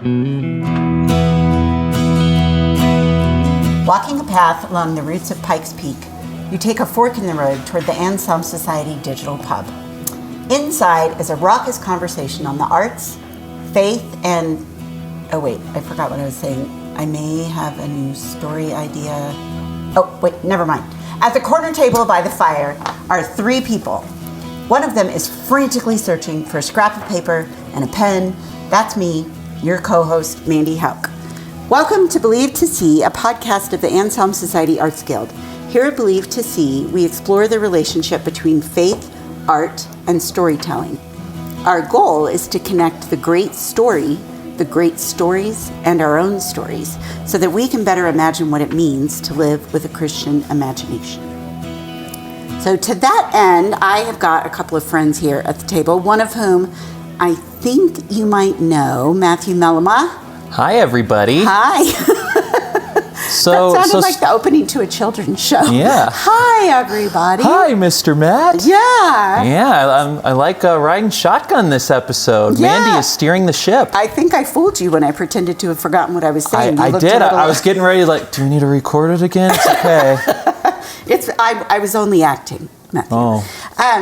Walking a path along the roots of Pikes Peak, you take a fork in the road toward the Anselm Society Digital Pub. Inside is a raucous conversation on the arts, faith, and... Oh wait, I forgot what I was saying. I may have a new story idea. Oh wait, never mind. At the corner table by the fire are three people. One of them is frantically searching for a scrap of paper and a pen. That's me, your co-host, Mandy Houck. Welcome to Believe to See, a podcast of the Anselm Society Arts Guild. Here at Believe to See, we explore the relationship between faith, art, and storytelling. Our goal is to connect the great story, the great stories, and our own stories so that we can better imagine what it means to live with a Christian imagination. So to that end, I have got a couple of friends here at the table, one of whom I think you might know, Matthew Mellema. Hi, everybody. Hi. That sounded like the opening to a children's show. Yeah. Hi, everybody. Hi, Mr. Matt. Yeah. Yeah, I like riding shotgun this episode. Yeah. Mandy is steering the ship. I think I fooled you when I pretended to have forgotten what I was saying. I did. I was getting ready, do we need to record it again? It's okay. I was only acting, Matthew. Oh.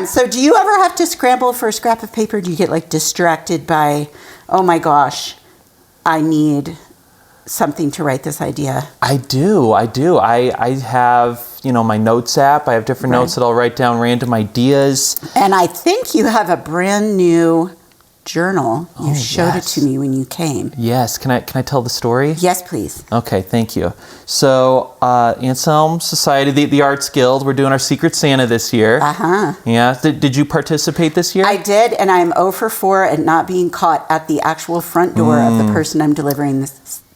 So do you ever have to scramble for a scrap of paper? Do you get distracted by, oh my gosh, I need something to write this idea? I do. I have, my notes app. I have different notes that I'll write down random ideas. And I think you have a brand new journal. You showed it to me when you came. Yes. Can I tell the story? Yes, please. Okay, thank you. So, Anselm Society, the Arts Guild, we're doing our Secret Santa this year. Uh-huh. Yeah. Did you participate this year? I did, and I'm 0 for 4 at not being caught at the actual front door of the person I'm delivering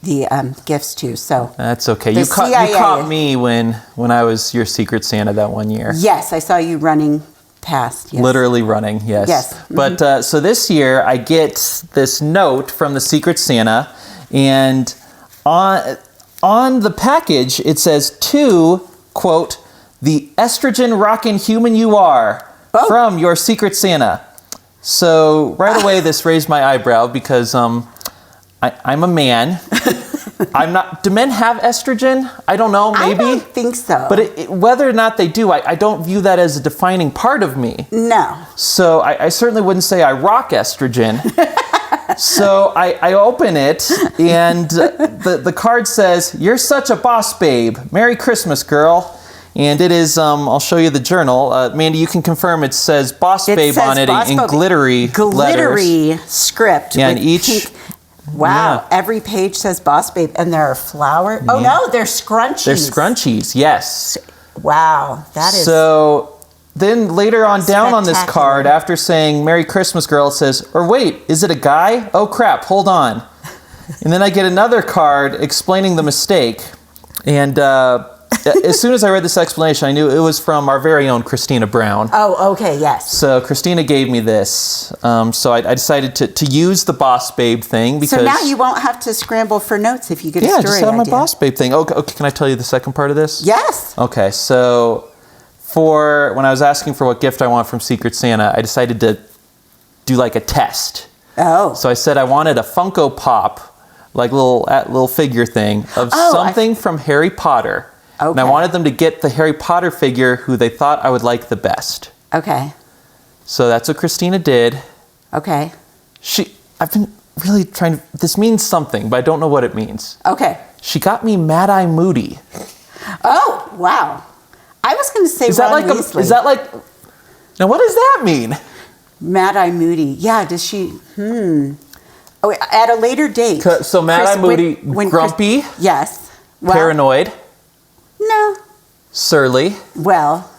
the gifts to. So that's okay. You caught me when I was your Secret Santa that one year. Yes, I saw you running past. Yes. Literally running, yes. Yes. Mm-hmm. But so this year I get this note from the Secret Santa, and on the package it says, to, quote, the estrogen rockin' human you are, from your Secret Santa. So right away this raised my eyebrow because I'm a man. I'm not. Do men have estrogen? I don't know. Maybe. I don't think so. But whether or not they do, I don't view that as a defining part of me. No. So I certainly wouldn't say I rock estrogen. So I open it, and the card says, "You're such a boss babe. Merry Christmas, girl." And it is, I'll show you the journal. Mandy, you can confirm it says boss babe on it in glittery letters. Script. Yeah, and each... Pink. Wow, yeah. Every page says Boss Babe, and there are flowers. Yeah. Oh no, they're scrunchies. They're scrunchies, yes. Wow, that is... So then later on down on this card, after saying Merry Christmas, girl, it says, or wait, is it a guy? Oh crap, hold on. And then I get another card explaining the mistake. And as soon as I read this explanation, I knew it was from our very own Christina Brown. Oh, okay, yes. So Christina gave me this. So I decided to use the Boss Babe thing because... So now you won't have to scramble for notes if you get a story idea. Yeah, just have my Boss Babe thing. Okay, can I tell you the second part of this? Yes. Okay, so when I was asking for what gift I want from Secret Santa, I decided to do a test. Oh. So I said I wanted a Funko Pop, little figure thing of something from Harry Potter. Okay. And I wanted them to get the Harry Potter figure who they thought I would like the best. Okay. So that's what Christina did. Okay. I've been really trying to... This means something, but I don't know what it means. Okay. She got me Mad-Eye Moody. Oh, wow. I was going to say Ron Weasley. Is that Now, what does that mean? Mad-Eye Moody. Yeah, does she... Oh, at a later date. So Mad-Eye Moody, grumpy? Yes. Paranoid? No. Surly? Well...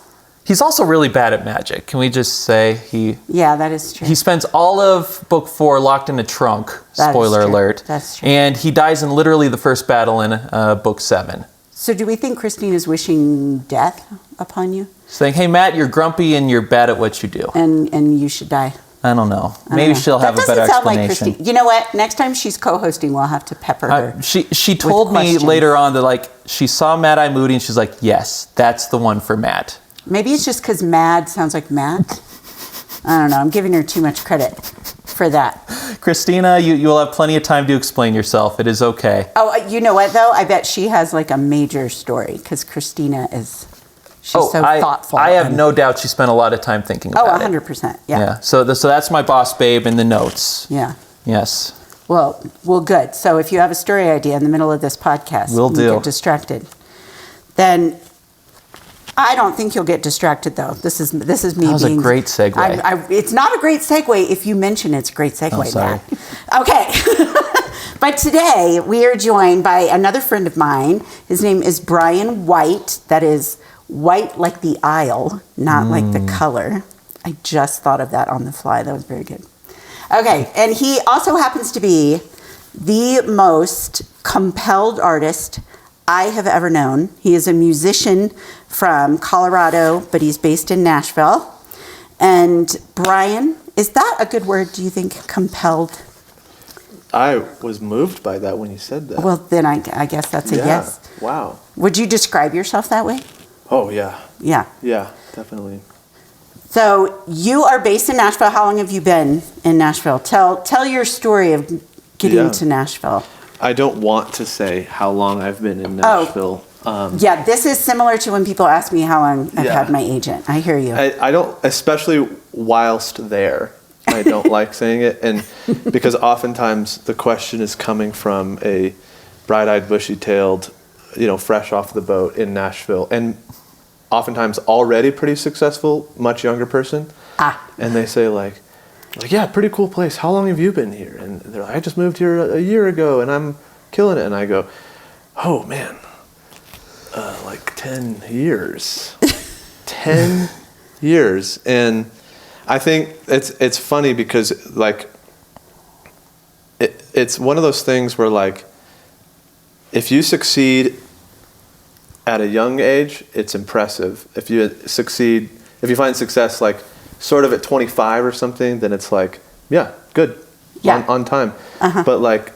He's also really bad at magic. Can we just say he... Yeah, that is true. He spends all of book 4 locked in a trunk. Spoiler alert. That's true. And he dies in literally the first battle in book 7. So do we think Christine is wishing death upon you? Saying, hey, Matt, you're grumpy and you're bad at what you do. And you should die. I don't know. Maybe she'll have a better explanation. That doesn't sound like Christine. You know what? Next time she's co-hosting, we'll have to pepper her. She told me later on that she saw Mad-Eye Moody and she's like, yes, that's the one for Matt. Maybe it's just because mad sounds like Matt. I don't know. I'm giving her too much credit. for that. Christina, you will have plenty of time to explain yourself. It is okay. Oh, you know what, though? I bet she has like a major story because Christina she's so thoughtful. I have no doubt she spent a lot of time thinking about 100%. Yeah. So that's my boss babe in the notes. Yeah. Yes. Well, good. So if you have a story idea in the middle of this podcast, Will do. You get distracted, then I don't think you'll get distracted, though. This is me being... That was a great segue. It's not a great segue if you mention it's a great segue. Oh, sorry. Matt. Okay. But today, we are joined by another friend of mine. His name is Brian Wight. That is white like the aisle, not like the color. I just thought of that on the fly. That was very good. Okay. And he also happens to be the most compelled artist I have ever known. He is a musician from Colorado, but he's based in Nashville. And Brian, is that a good word, do you think, compelled? I was moved by that when you said that. Well, then I guess that's a yes. Wow. Would you describe yourself that way? Oh, yeah. Yeah. Yeah, definitely. So you are based in Nashville. How long have you been in Nashville? Tell your story of getting to Nashville. I don't want to say how long I've been in Nashville. Yeah, this is similar to when people ask me how long I've had my agent. I hear you. I don't, especially whilst there, I don't like saying it. And because oftentimes the question is coming from a bright-eyed, bushy-tailed, fresh off the boat in Nashville. And oftentimes already pretty successful, much younger person. And they say like, yeah, pretty cool place. How long have you been here? And they're like, I just moved here a year ago and I'm killing it. And I go, oh man, like 10 years. 10 years. And I think it's funny because like, it's one of those things where like, if you succeed at a young age, it's impressive. If you find success like sort of at 25 or something, then it's like, yeah, good, on time. But like,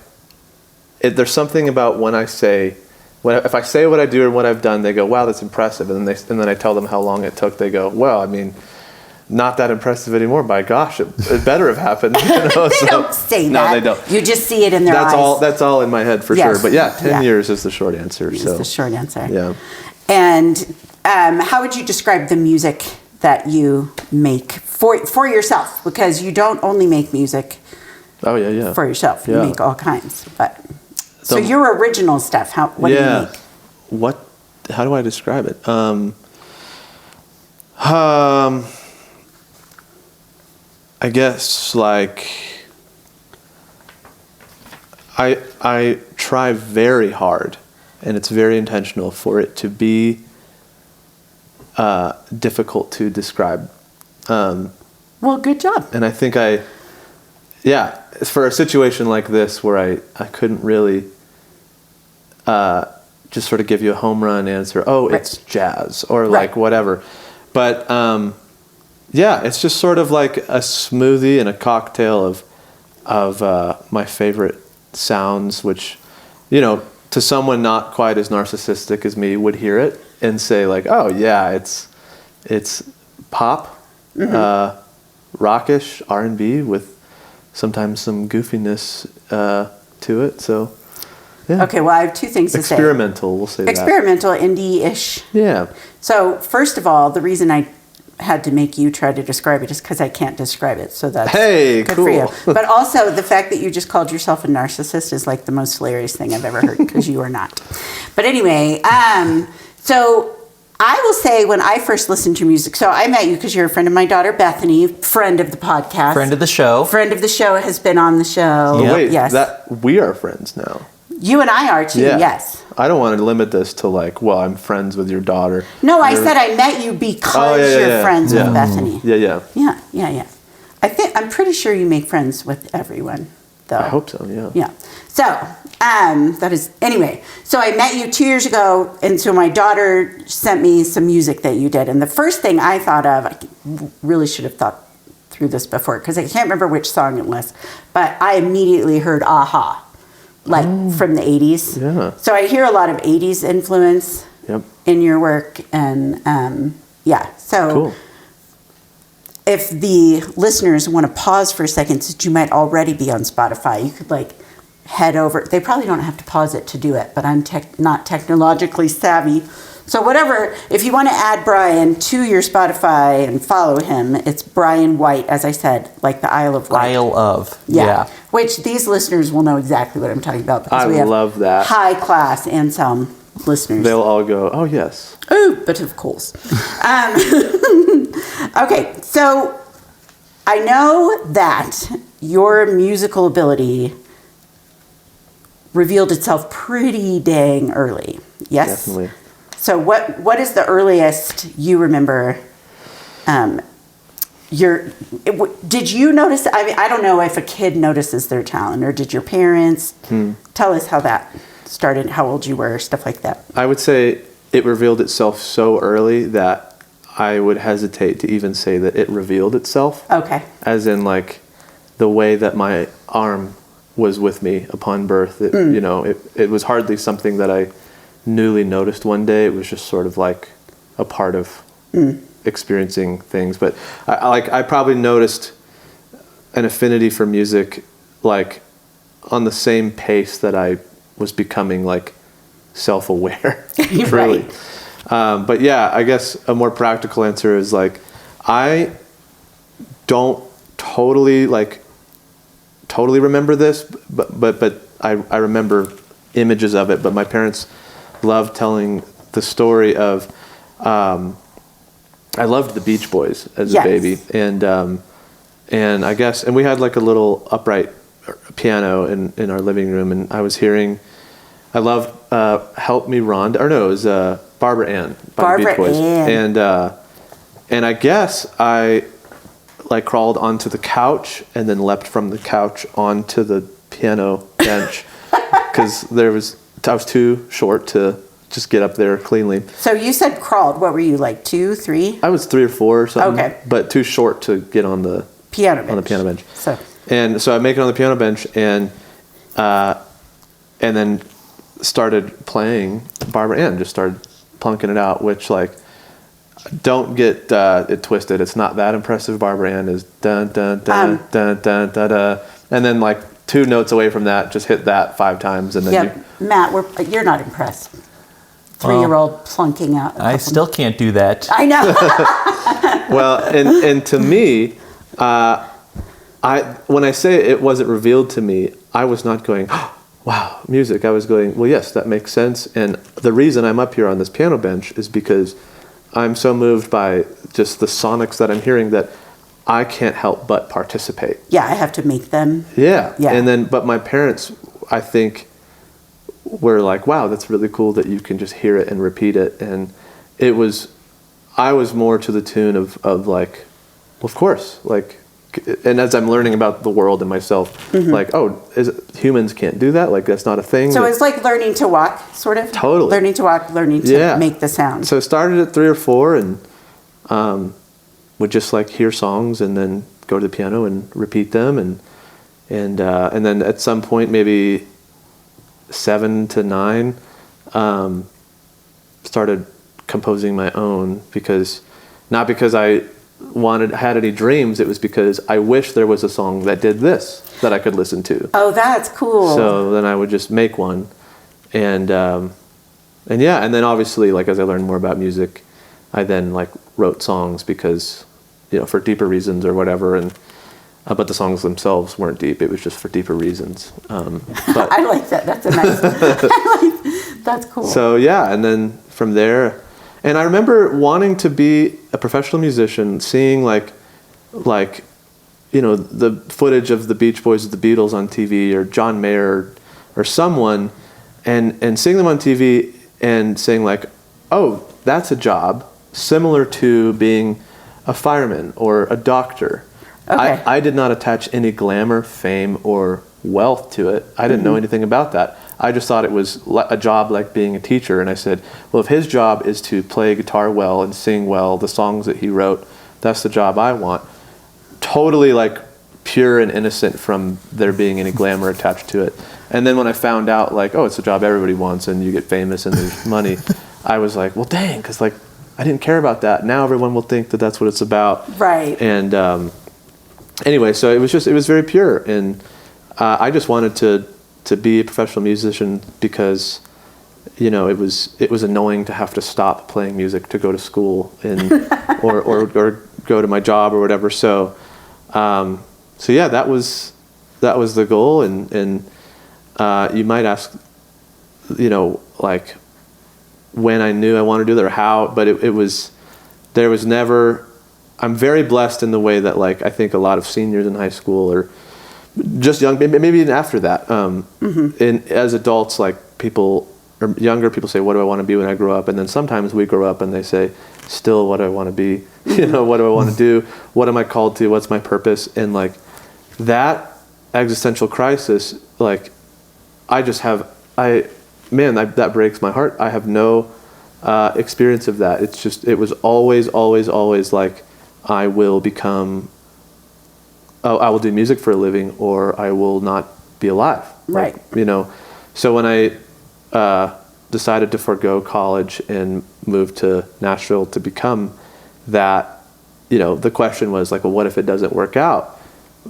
there's something about if I say what I do and what I've done, they go, wow, that's impressive. And then I tell them how long it took. They go, well, I mean, not that impressive anymore. By gosh, it better have happened. They don't say that. No, they don't. You just see it in their eyes. That's all in my head for sure. But yeah, 10 years is the short answer. It's the short answer. Yeah. And how would you describe the music that you make for yourself? Because you don't only make music for yourself. You make all kinds. But so your original stuff, what do you make? How do I describe it? I guess like I try very hard, and it's very intentional for it to be difficult to describe. Well, good job. And I think for a situation like this where I couldn't really just sort of give you a home run answer, it's jazz or like whatever. But it's just sort of like a smoothie and a cocktail of my favorite sounds, which, to someone not quite as narcissistic as me would hear it and say like, oh yeah, it's pop, rockish R&B with sometimes some goofiness to it. So yeah. Okay, well I have two things to say. Experimental, we'll say that. Experimental, indie-ish. Yeah. So first of all, the reason I had to make you try to describe it is because I can't describe it. So that's good cool. for you. But also the fact that you just called yourself a narcissist is like the most hilarious thing I've ever heard, because you are not. But anyway, so I will say when I first listened to music, so I met you because you're a friend of my daughter, Bethany, friend of the podcast. Friend of the show. Friend of the show, has been on the show. Oh, wait, yes. we are friends now. You and I are too, yes. I don't want to limit this to like, well, I'm friends with your daughter. No, I said I met you because you're friends with Bethany. Yeah. I'm pretty sure you make friends with everyone, though. I hope so, yeah. Yeah. So, that is, anyway. So I met you 2 years ago, and so my daughter sent me some music that you did. And the first thing I thought of, I really should have thought through this before, because I can't remember which song it was, but I immediately heard Aha. Like from the 80s. Yeah. So I hear a lot of 80s influence in your work. And so cool. if the listeners want to pause for a second, since you might already be on Spotify, you could like head over. They probably don't have to pause it to do it, but I'm not technologically savvy. So whatever, if you want to add Brian to your Spotify and follow him, it's Brian Wight, as I said, like the Isle of Wight. Isle of, Yeah. Which these listeners will know exactly what I'm talking about because we have love that. high class and some listeners. They'll all go, oh, yes. Oh, but of course. Okay, so I know that your musical ability revealed itself pretty dang early. Yes? Definitely. So what is the earliest you remember? Did you notice? I mean, I don't know if a kid notices their talent, or did your parents? Tell us how that started, how old you were, stuff like that. I would say it revealed itself so early that I would hesitate to even say that it revealed itself. Okay. As in, like, the way that my arm was with me upon birth. It was hardly something that I newly noticed one day. It was just sort of like a part of experiencing things. But I probably noticed an affinity for music like on the same pace that I was becoming like self-aware. Truly. Right. But yeah, I guess a more practical answer is like I don't totally remember this, but I remember images of it. But my parents loved telling the story of I loved the Beach Boys as a baby, and I guess we had like a little upright piano in our living room, and I was hearing I loved Help Me Rhonda, or no, it was Barbara Ann by the Beach Boys, and I guess I like crawled onto the couch and then leapt from the couch onto the piano bench because I was too short to just get up there cleanly. So you said crawled. What were you, like 2, 3? I was 3 or 4 or something. Okay. But too short to get on the piano bench. On the piano bench. So I make it on the piano bench and then started playing Barbara Ann. Just started plunking it out, which like don't get it twisted. It's not that impressive. Barbara Ann is dun dun dun dun dun dun dun, and then like 2 notes away from that, just hit that 5 times, and then Matt, you're not impressed. 3-year-old plunking out. I still can't do that. I know. Well, and to me, when I say it wasn't revealed to me, I was not going, oh, wow, music. I was going, well, yes, that makes sense. And the reason I'm up here on this piano bench is because I'm so moved by just the sonics that I'm hearing that I can't help but participate. Yeah, I have to make them. Yeah. And but my parents, I think, were like, wow, that's really cool that you can just hear it and repeat it. And I was more to the tune of like, well, of course, like, and as I'm learning about the world and myself, like, oh, humans can't do that? Like, that's not a thing? So it's like learning to walk, sort of? Totally. Learning to walk, learning to make the sound. So I started at 3 or 4 and would just like hear songs and then go to the piano and repeat them. And then at some point, maybe 7 to 9, started composing my own not because I had any dreams, it was because I wish there was a song that did this that I could listen to. Oh, that's cool. So then I would just make one, and then obviously like as I learned more about music, I then like wrote songs because for deeper reasons or whatever, and but the songs themselves weren't deep. It was just for deeper reasons. But I like that. That's a nice. That's cool. So yeah, and then from there. And I remember wanting to be a professional musician, seeing like the footage of the Beach Boys or the Beatles on TV or John Mayer or someone, and seeing them on TV and saying like, oh, that's a job similar to being a fireman or a doctor. Okay. I did not attach any glamour, fame, or wealth to it. I didn't know anything about that. I just thought it was a job like being a teacher. And I said, well, if his job is to play guitar well and sing well, the songs that he wrote, that's the job I want. Totally like pure and innocent from there being any glamour attached to it. And then when I found out like, oh, it's a job everybody wants and you get famous and there's money, I was like, well, dang, because like I didn't care about that. Now everyone will think that that's what it's about. Right. And anyway, so it was very pure. And I just wanted to be a professional musician because, you know, it was annoying to have to stop playing music to go to school and or go to my job or whatever. So yeah, that was the goal. And you might ask, you know, like when I knew I wanted to do that or how, but there was never. I'm very blessed in the way that, like, I think a lot of seniors in high school or just young, maybe even after that, and as adults, like people or younger people say, what do I want to be when I grow up? And then sometimes we grow up and they say, still, what do I want to be? You know, what do I want to do? What am I called to? What's my purpose? And like that existential crisis, like that breaks my heart. I have no experience of that. It's just, it was always like, I will do music for a living, or I will not be alive. Right. Like, you know, so when I decided to forego college and move to Nashville to become that, you know, the question was like, well, what if it doesn't work out?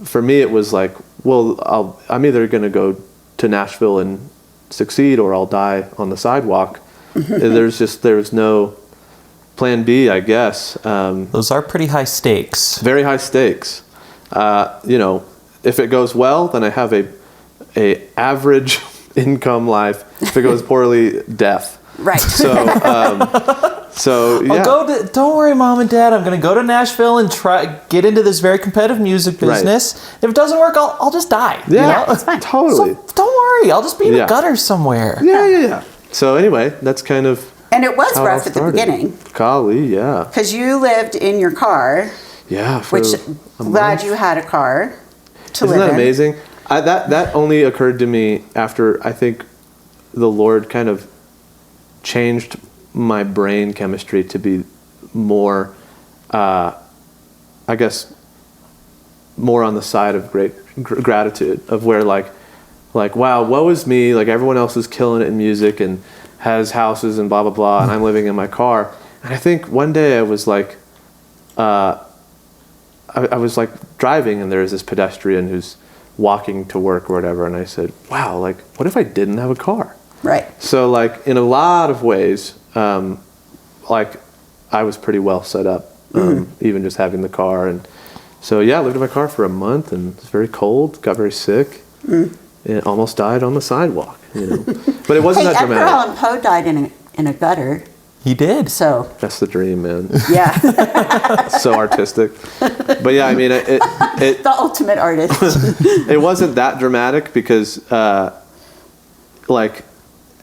For me, it was like, well, I'm either going to go to Nashville and succeed, or I'll die on the sidewalk. There's no plan B, I guess. Those are pretty high stakes. Very high stakes. You know, if it goes well, then I have a average income life. If it goes poorly, death. Right. So yeah. Don't worry, Mom and Dad. I'm going to go to Nashville and get into this very competitive music business. Right. If it doesn't work, I'll just die. Yeah, you know? It's fine. Totally. So don't worry. I'll just be in the gutter somewhere. Yeah. So anyway, that's kind of. And it was rough at the beginning. Golly, yeah. Because you lived in your car. Yeah. Which, glad you had a car to live in. Isn't that amazing? That only occurred to me after, I think, the Lord kind of changed my brain chemistry to be more, I guess, more on the side of great gratitude, of where like, wow, woe is me, like everyone else is killing it in music and has houses and blah, blah, blah, and I'm living in my car. And I think one day I was like, I was like driving, and there was this pedestrian who's walking to work or whatever, and I said, wow, like, what if I didn't have a car? Right. So like in a lot of ways, like I was pretty well set up, even just having the car. And so yeah, I lived in my car for a month, and it was very cold, got very sick, and almost died on the sidewalk, you know. But it wasn't that dramatic. Edgar Allan Poe died in a gutter. He did. So that's the dream, man. Yeah. So artistic. But yeah, I mean, it the ultimate artist. It wasn't that dramatic because, like,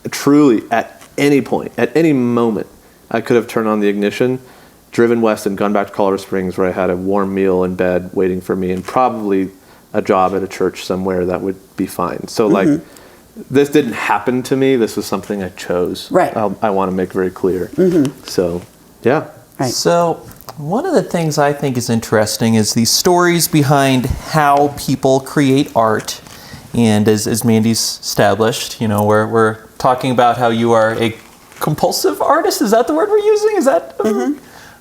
truly at any point, at any moment, I could have turned on the ignition, driven west, and gone back to Colorado Springs, where I had a warm meal in bed waiting for me, and probably a job at a church somewhere that would be fine. So like, this didn't happen to me. This was something I chose. Right. I want to make very clear. So, yeah. Right. So one of the things I think is interesting is the stories behind how people create art. And as Mandy's established, you know, we're talking about how you are a compulsive artist. Is that the word we're using? Is that?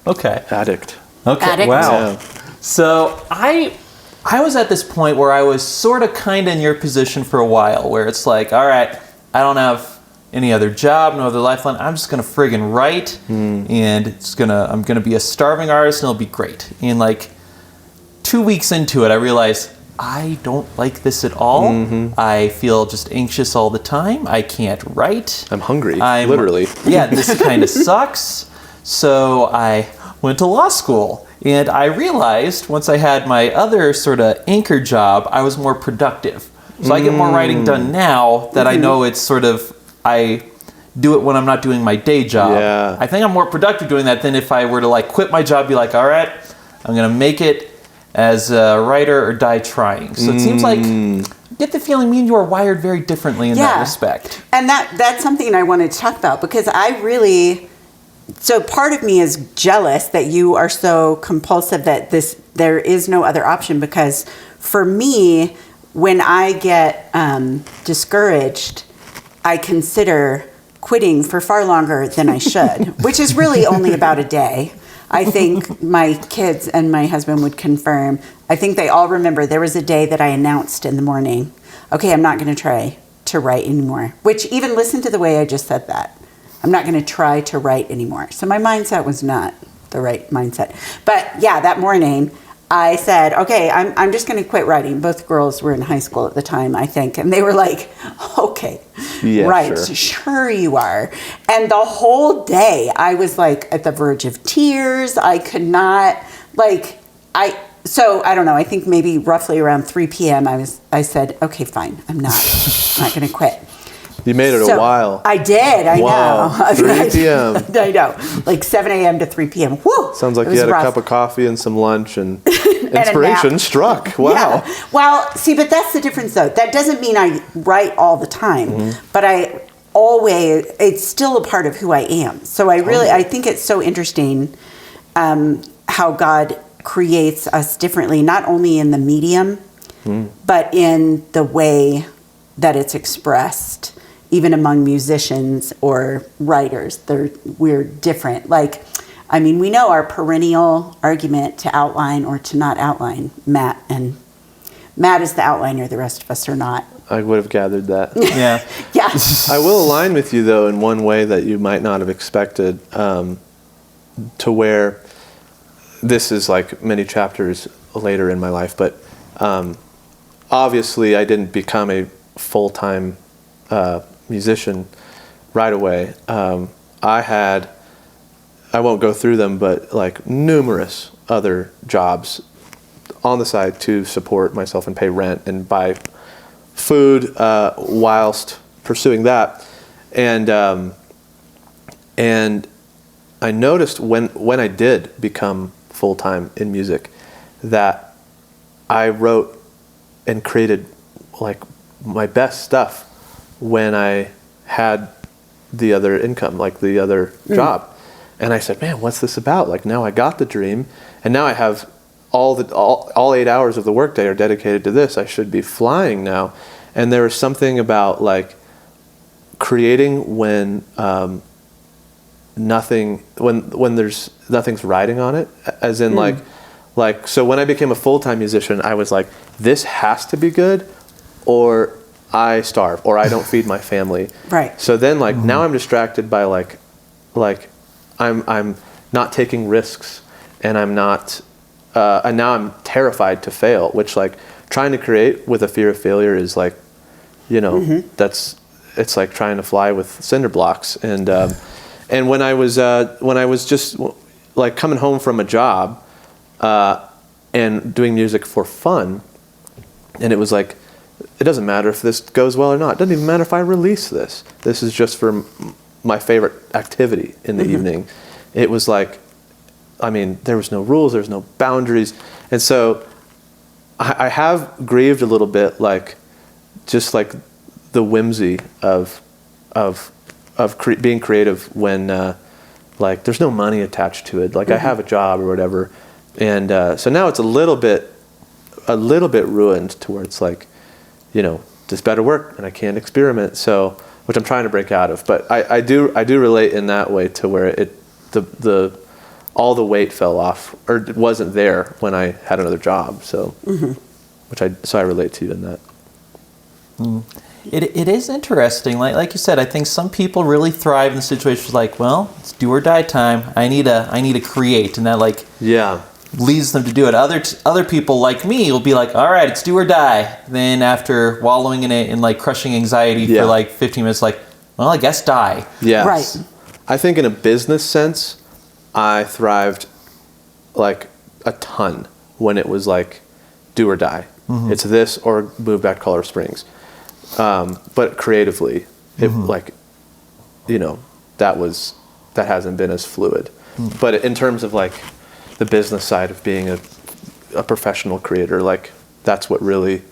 Okay. Addict. Okay. Addict. Wow. Yeah. So I was at this point where I was sort of kind of in your position for a while, where it's like, all right, I don't have any other job, no other lifeline. I'm just gonna friggin' write, and I'm gonna be a starving artist, and it'll be great. And like 2 weeks into it, I realized I don't like this at all. I feel just anxious all the time. I can't write. I'm hungry, literally. Yeah, this kind of sucks. So I went to law school. And I realized once I had my other sort of anchor job, I was more productive. So I get more writing done now that I know it's sort of, I do it when I'm not doing my day job. Yeah. I think I'm more productive doing that than if I were to like quit my job, be like, all right, I'm going to make it as a writer or die trying. So it seems like, I get the feeling me and you are wired very differently in that respect. And that's something I wanted to talk about, because I really... So part of me is jealous that you are so compulsive that there is no other option, because for me, when I get discouraged, I consider quitting for far longer than I should, which is really only about a day. I think my kids and my husband would confirm. I think they all remember there was a day that I announced in the morning, okay, I'm not going to try to write anymore, which even listen to the way I just said that. I'm not going to try to write anymore. So my mindset was not the right mindset. But yeah, that morning I said, okay, I'm just going to quit writing. Both girls were in high school at the time, I think. And they were like, okay, yeah, right, sure you are. And the whole day I was like at the verge of tears. I could not, so I don't know, I think maybe roughly around 3 p.m. I said, okay, fine, I'm not going to quit. You made it a while. I did. I know. 3 p.m. I know. Like 7 a.m. to 3 p.m. Woo! Sounds like you had a cup of coffee and some lunch and inspiration struck. Wow. Yeah. Well, see, but that's the difference, though. That doesn't mean I write all the time, but it's still a part of who I am. So I think it's so interesting how God creates us differently, not only in the medium, but in the way that it's expressed. Even among musicians or writers, we're different. We know our perennial argument to outline or to not outline. Matt is the outliner, the rest of us are not. I would have gathered that. Yeah. Yeah. I will align with you, though, in one way that you might not have expected, to where this is like many chapters later in my life, but obviously I didn't become a full-time musician right away. I won't go through them, but like numerous other jobs on the side to support myself and pay rent and buy food whilst pursuing that. And I noticed when I did become full-time in music that I wrote and created like my best stuff when I had the other income, like the other job. And I said, man, what's this about? Like, now I got the dream, and now I have all 8 hours of the workday are dedicated to this. I should be flying now. And there was something about like creating when there's nothing's riding on it, as in like so when I became a full-time musician, I was like, this has to be good, or I starve, or I don't feed my family. Right. So then now I'm distracted by like I'm not taking risks, and I'm not and now I'm terrified to fail, which like trying to create with a fear of failure is like, it's like trying to fly with cinder blocks. And when I was just like coming home from a job and doing music for fun, and it was like, it doesn't matter if this goes well or not. It doesn't even matter if I release this. This is just for my favorite activity in the evening. It was like, there was no rules, there was no boundaries. And so I have grieved a little bit, like, just like the whimsy of being creative when, like, there's no money attached to it. Like, I have a job or whatever. And so now it's a little bit ruined to where it's like, this better work and I can't experiment. So, which I'm trying to break out of. But I do relate in that way to where all the weight fell off, or it wasn't there when I had another job. So, so I relate to you in that. It is interesting. Like you said, I think some people really thrive in situations like, well, it's do or die time. I need to create, and that leads them to do it. Other people like me will be like, all right, it's do or die. Then after wallowing in it and like crushing anxiety for like 15 minutes, like, well, I guess die. Yes. Right. I think in a business sense, I thrived like a ton when it was like do or die. It's this or move back to Colorado Springs. But creatively, it like, that hasn't been as fluid. But in terms of like the business side of being a professional creator, like that's what really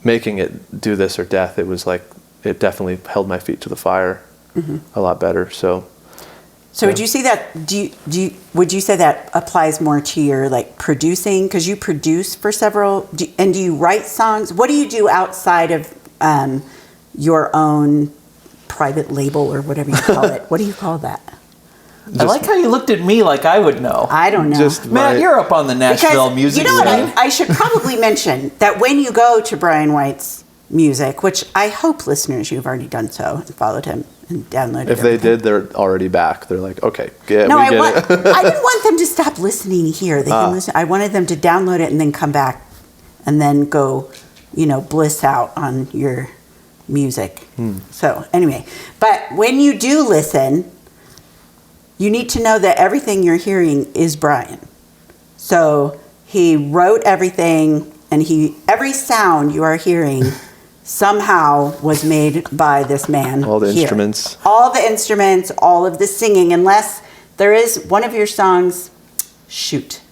making it do this or death. It was like, it definitely held my feet to the fire a lot better. So would you say that, would you say that applies more to your like producing? Because you produce for several, and do you write songs? What do you do outside of your own private label or whatever you call it. What do you call that? I like how you looked at me like I would know. I don't know. Matt, you're up on the Nashville music scene. You know scene. what? I should probably mention that when you go to Brian Wight's music, which I hope listeners, you've already done so and followed him and downloaded If they did, they're already back. They're like, okay, I didn't want them to stop listening here. They can listen. I wanted them to download it and then come back and then go, bliss out on your music. So anyway, but when you do listen, you need to know that everything you're hearing is Brian. So he wrote everything, and every sound you are hearing somehow was made by this man. All the here. instruments. All the instruments, all of the singing, unless there is one of your songs,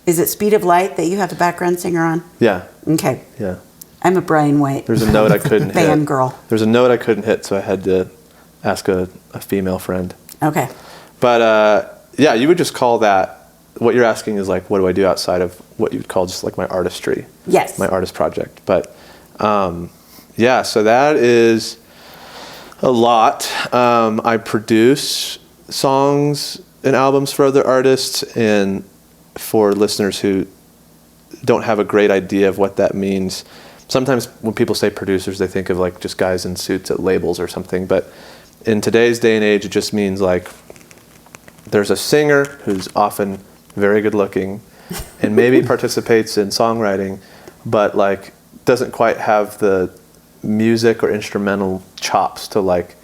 is it Speed of Light that you have a background singer on? Yeah. Okay. Yeah. I'm a Brian Wight. There's a note I couldn't hit. Fangirl. There's a note I couldn't hit, so I had to ask a female friend. Okay. But yeah, you would just call that, what you're asking is like, what do I do outside of what you would call just like my artistry? Yes. My artist project. But yeah, so that is a lot. I produce songs and albums for other artists, and for listeners who don't have a great idea of what that means, sometimes when people say producers, they think of like just guys in suits at labels or something. But in today's day and age, it just means like there's a singer who's often very good looking and maybe participates in songwriting, but like doesn't quite have the music or instrumental chops to like,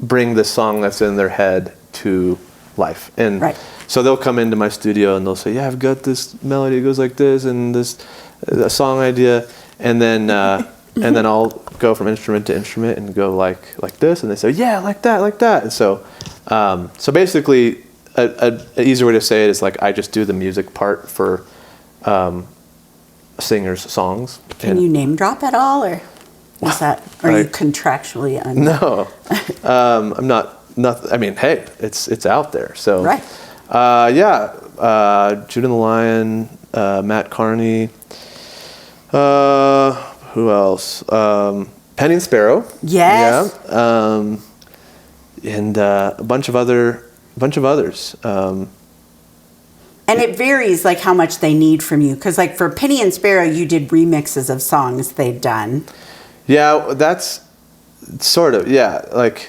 bring the song that's in their head to life. And so they'll come into my studio and they'll say, yeah, I've got this melody, it goes like this, and a song idea, and then I'll go from instrument to instrument and go like this, and they say, yeah, like that. And so basically an easier way to say it is like I just do the music part for singers' songs. Can you name drop at all, or is that, are you contractually No, I'm not. I mean, hey, it's out there. So Jude and the Lion, Matt Carney. Who else? Penny and Sparrow. Yes. Yeah. And a bunch of others. And it varies, like, how much they need from you. Because, like, for Penny and Sparrow, you did remixes of songs they'd done. Yeah, that's sort of, yeah. Like,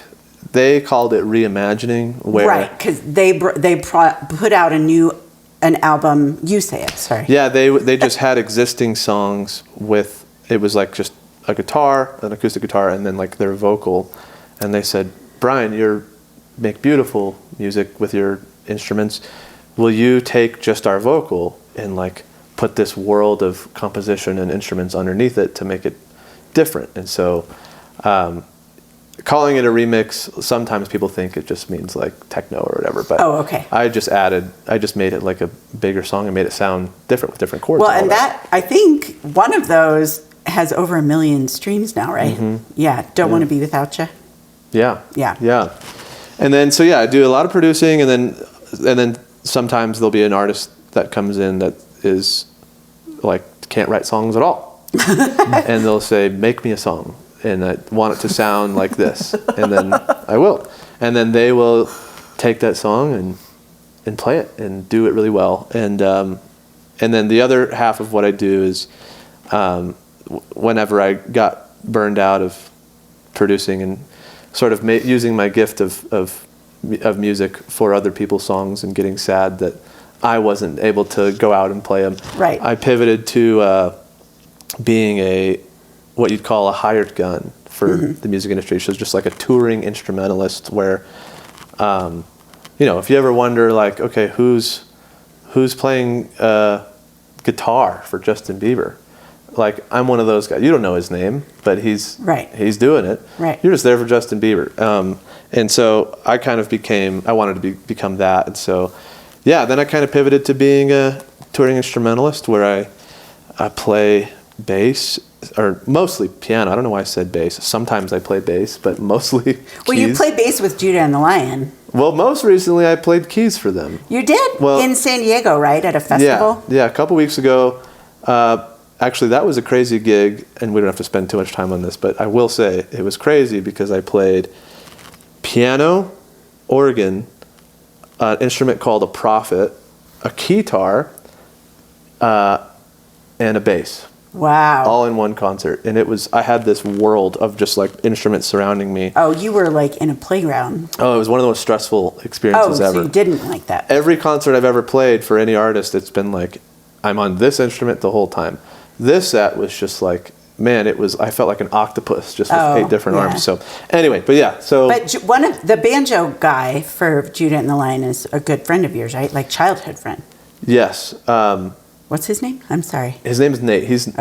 they called it reimagining. Right, because they put out an album. You say it, sorry. Yeah, they just had existing songs with, it was like just a guitar, an acoustic guitar, and then like their vocal. And they said, Brian, you make beautiful music with your instruments. Will you take just our vocal and like put this world of composition and instruments underneath it to make it different? And so calling it a remix, sometimes people think it just means like techno or whatever, but I just made it like a bigger song and made it sound different with different chords. Well, and that, I think one of those has over 1 million streams now, right? Mm-hmm. Yeah, Don't Want to Be Without You. Yeah. Yeah. Yeah. And then, so yeah, I do a lot of producing, and then sometimes there'll be an artist that comes in that is like, can't write songs at all. And they'll say, make me a song, and I want it to sound like this. And then I will. And then they will take that song and play it and do it really well. And then the other half of what I do is whenever I got burned out of producing and sort of using my gift of music for other people's songs and getting sad that I wasn't able to go out and play them. Right. I pivoted to being what you'd call a hired gun for the music industry. So it's just like a touring instrumentalist where, if you ever wonder like, okay, who's playing guitar for Justin Bieber? Like, I'm one of those guys. You don't know his name, but he's doing it. Right. You're just there for Justin Bieber. And so I kind of I wanted to become that. And so, yeah, then I kind of pivoted to being a touring instrumentalist where I play bass, or mostly piano. I don't know why I said bass. Sometimes I play bass, but mostly keys. Well, you played bass with Judah and the Lion. Well, most recently I played keys for them. You did? Well, in San Diego, right? At a festival? Yeah, a couple weeks ago. actually, that was a crazy gig, and we don't have to spend too much time on this, but I will say it was crazy because I played piano, organ, an instrument called a prophet, a keytar, and a bass. Wow. All in one concert. And I had this world of just like instruments surrounding me. Oh, you were like in a playground. Oh, it was one of the most stressful experiences ever. So you didn't like that. Every concert I've ever played for any artist, it's been like, I'm on this instrument the whole time. This set was just like, man, I felt like an octopus just with 8 different arms. So anyway, but yeah, so. But one of the banjo guy for Judah and the Lion is a good friend of yours, right? Like childhood friend. Yes. What's his name? I'm sorry. His name is Nate. He is,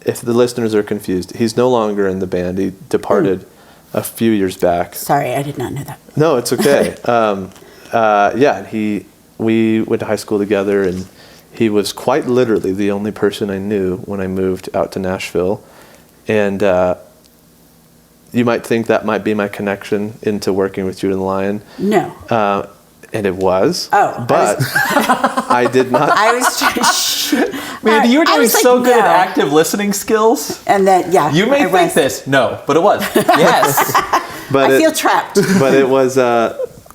if the listeners are confused, he's no longer in the band. He departed a few years back. Sorry, I did not know that. No, it's okay. We went to high school together, and he was quite literally the only person I knew when I moved out to Nashville. And you might think that might be my connection into working with Judah and the Lion. No. And it was. Oh. But I did not. I was just... Man, you were doing so like, good at no. active listening skills. And then, yeah. You may think this. No, but it was. Yes. But I feel trapped. But it was,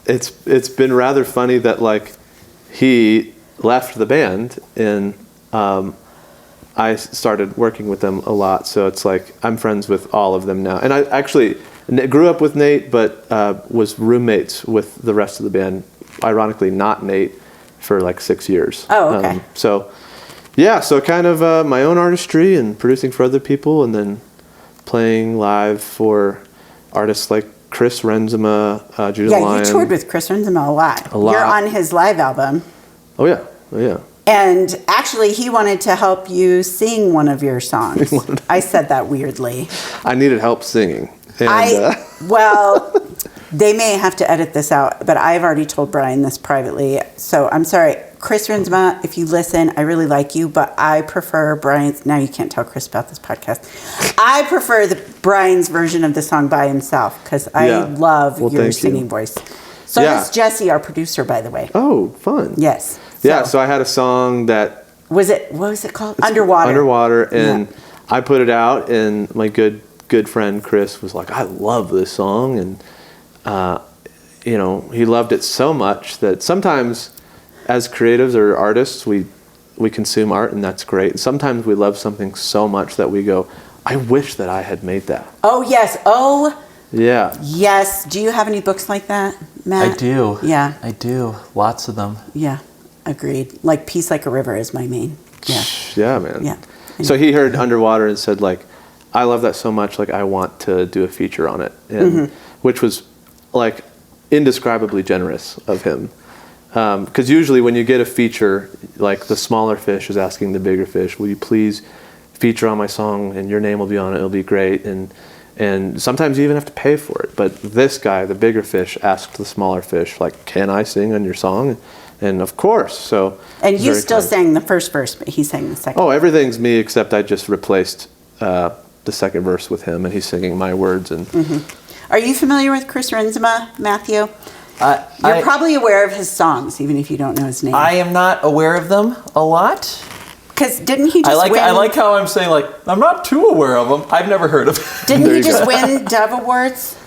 it's been rather funny that like he left the band and I started working with them a lot. So it's like I'm friends with all of them now. And I actually grew up with Nate, but was roommates with the rest of the band. Ironically, not Nate, for like 6 years. Oh, okay. So kind of my own artistry and producing for other people, and then playing live for artists like Chris Renzema, Judah Yeah, Lion. you toured with Chris Renzema a lot. A lot. You're on his live album. Oh yeah. And actually, he wanted to help you sing one of your songs. I said that weirdly. I needed help singing. And, Well, they may have to edit this out, but I've already told Brian this privately. So I'm sorry. Chris Renzema, if you listen, I really like you, but I prefer Brian's. Now you can't tell Chris about this podcast. I prefer Brian's version of the song by himself because I love your singing voice. So does Jesse, our producer, by the way. Oh, fun. Yes. So I had a song that... what was it called? Underwater. Underwater, and I put it out, and my good friend Chris was like, I love this song, and he loved it so much that sometimes as creatives or artists we consume art, and that's great. And sometimes we love something so much that we go, I wish that I had made that. Oh yes. Oh yeah. Yes. Do you have any books like that, Matt? I do. Yeah. I do. Lots of them. Yeah. Agreed. Like Peace Like a River is my main. Yeah. Yeah, man. Yeah. So he heard Underwater and said, like, I love that so much, like, I want to do a feature on it. And which was, like, indescribably generous of him. Because usually when you get a feature, like, the smaller fish is asking the bigger fish, will you please feature on my song, and your name will be on it, it'll be great. And sometimes you even have to pay for it. But this guy, the bigger fish, asked the smaller fish, like, can I sing on your song? And of course, so... And you still sang the first verse, but he sang the second. Oh, everything's me, except I just replaced the second verse with him, and he's singing my words. And Are you familiar with Chris Renzema, Matthew? You're probably aware of his songs, even if you don't know his name. I am not aware of them a lot. Because didn't he just win... I like how I'm saying, like, I'm not too aware of them. I've never heard of them. Didn't he just win Dove Awards?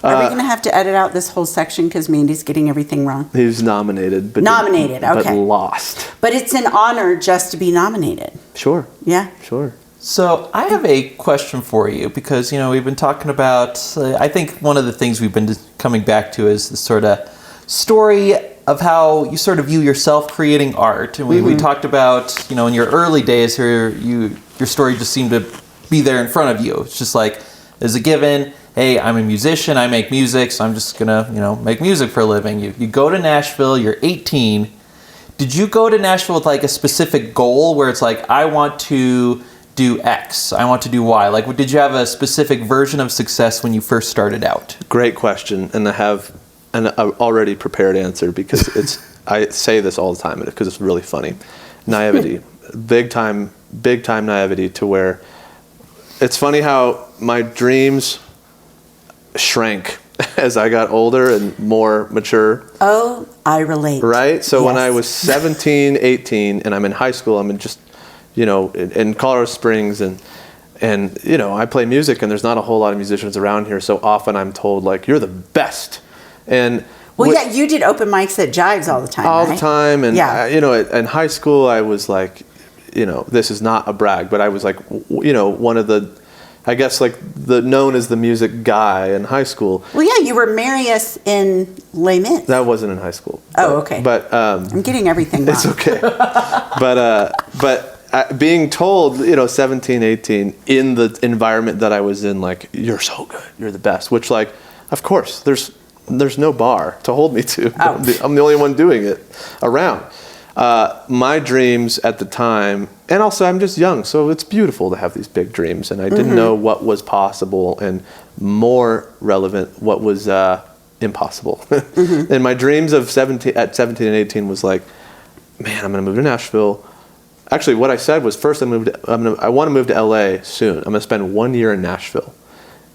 Are we going to have to edit out this whole section because Mandy's getting everything wrong? He was nominated. But okay. But lost. But it's an honor just to be nominated. Sure. Yeah. Sure. So I have a question for you because, we've been talking about, I think one of the things we've been coming back to is the sort of story of how you sort of view yourself creating art. And we talked about, in your early days here, your story just seemed to be there in front of you. It's just like, there's a given, hey, I'm a musician, I make music, so I'm just gonna, make music for a living. You go to Nashville, you're 18. Did you go to Nashville with like a specific goal where it's like, I want to do X, I want to do Y? Like, did you have a specific version of success when you first started out? Great question, and I have an already prepared answer because I say this all the time because it's really funny. Naivety, big time naivety, to where it's funny how my dreams shrank as I got older and more mature. Oh, I relate. Right? So when Yes. I was 17, 18, and I'm in high school, I'm in just, in Colorado Springs, and I play music, and there's not a whole lot of musicians around here, so often I'm told, like, you're the best. And well, yeah, you did open mics at Jives all the time, all right? the time, and Yeah. in high school I was like, this is not a brag, but I was like, one of the, I guess, like, the known as the music guy in high school. Well, yeah, you were Marius in Les Mis. That wasn't in high school. Oh, okay. But I'm getting everything wrong. it's okay. But being told, 17, 18, in the environment that I was in, like, you're so good, you're the best, which, like, of course, there's no bar to hold me to. Oh. I'm the only one doing it around. My dreams at the time, and also I'm just young, so it's beautiful to have these big dreams, and I didn't know what was possible, and more relevant, what was impossissible. And my dreams at 17 and 18 was like, man, I'm going to move to Nashville. Actually, what I said was, first I want to move to LA soon. I'm going to spend 1 year in Nashville.